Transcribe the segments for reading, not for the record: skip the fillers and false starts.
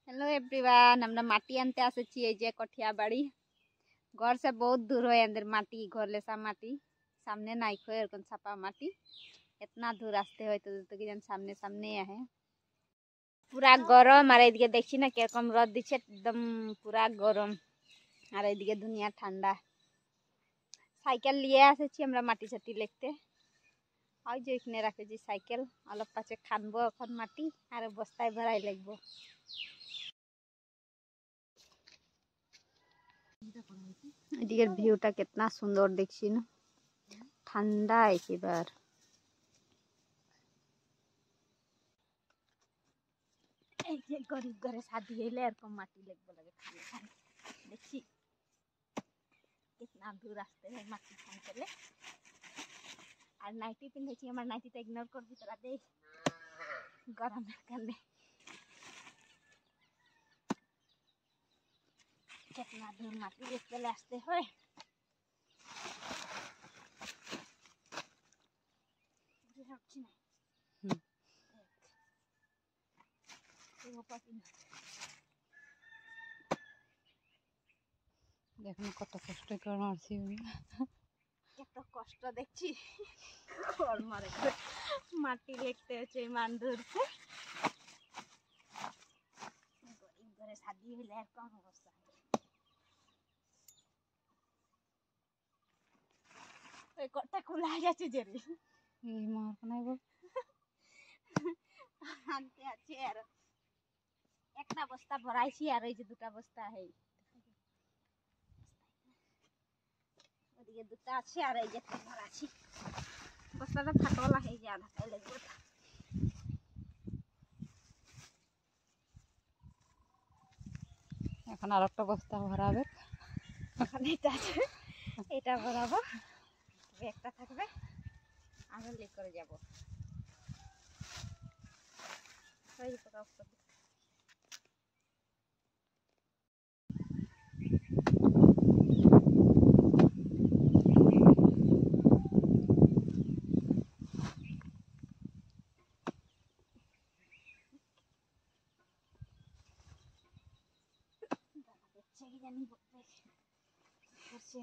Hello everyone, हमरा माटी आनते आसे छिए जे कठिया बाड़ी घर से बहुत दूर है। अंदर माटी घर लेसा माटी सामने नाइक हो एरकम छापा माटी इतना दूर आसते हो तो कि सामने सामने है पूरा गरम। और एदिके देखी ना किरकम रद दिच्छे एकदम पूरा गरम और एदिके दुनिया ठंडा। साइकेल लिए आसे छी हमरा माटी साटी लेखते और जो एखने राखे जी साइकेल अलग पाचे खानबो এখন माटी और बस्ताय भराई लगबो। এদিকের ভিউটা कितना सुंदर देखছি ना, ठंडा एकेबार। गरीब घरे शादी हইলে এরকম মাটি লাগবে লাগে খালি খালি দেখছি कितना दूर আসতে হয় মাটি খানতে। আর নাইটি পিনেছি, আমার নাইটিটা ইগনোর করবি তোরা দেখ গরমের কারণে कितना दूर माटी लेके আসতে হয়। দেখুন কত কষ্ট করে মারছি, কত কষ্ট দেখছি মাটি লেখতে হচ্ছে মান ধরছে। গরিব ঘরে শাদি হইলে এরকম অবস্থা। ওই কটা খোলা যাচ্ছে যে রে এই মার নাই বল আনতে আছে আর একটা বস্তা ভরাইছি আর এই যে দুটা বস্তা है ওদিকে দুটা আছে আর এই যে ভরাইছি বস্তাটা ফাটলা হয়ে যায় আধা খাই লাগবে। এখন আর একটা বস্তা ভরাবে। এখন এটা আছে, এটা ভরাবো, একটা থাকবে আবার লেক করে যাব। জানি করছে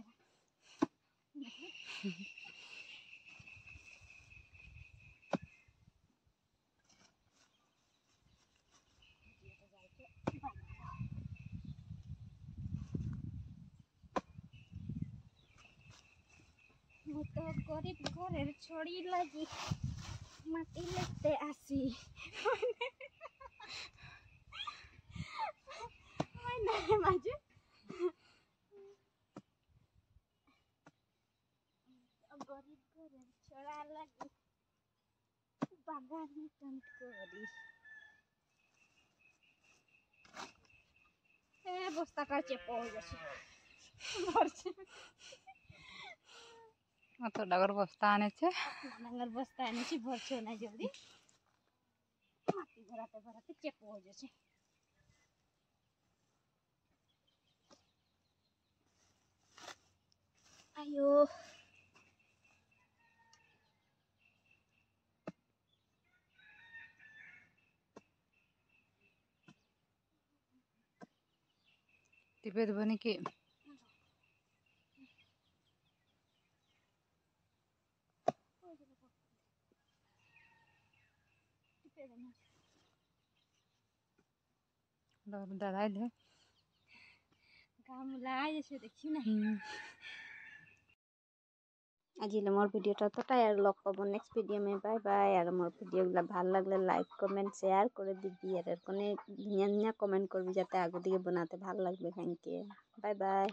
তো গরিব ঘরের ছড়ি লাগি মাটি লেখতে আসি মাঝে গরিব ঘরের ছড়া লাগি বাগান টান করি। বস্তাটা চেপে হয়ে গেছে অত ডাগর বস্তা আনেছে, ডাঙর বস্তা এনেছি ভরছে না জলদি মাটি ভরাতে ভরাতে চেপে হয়ে গেছে। আয়ো টিপে দেবো নাকি? দাদাই দে গামলায় এসে দেখছি না। আজিলে মোর ভিডিওটা এতটাই আর লগ পাবো নেক্সট ভিডিও में। Bye bye. আর মোর ভিডিওগুলো ভালো লাগলে লাইক কমেন্ট শেয়ার করে দিবি আর কোনে ধুনিয়া ধুনিয়া কমেন্ট করবি যাতে আগে দিকে বানাতে ভালো লাগবে। Thank you, bye by.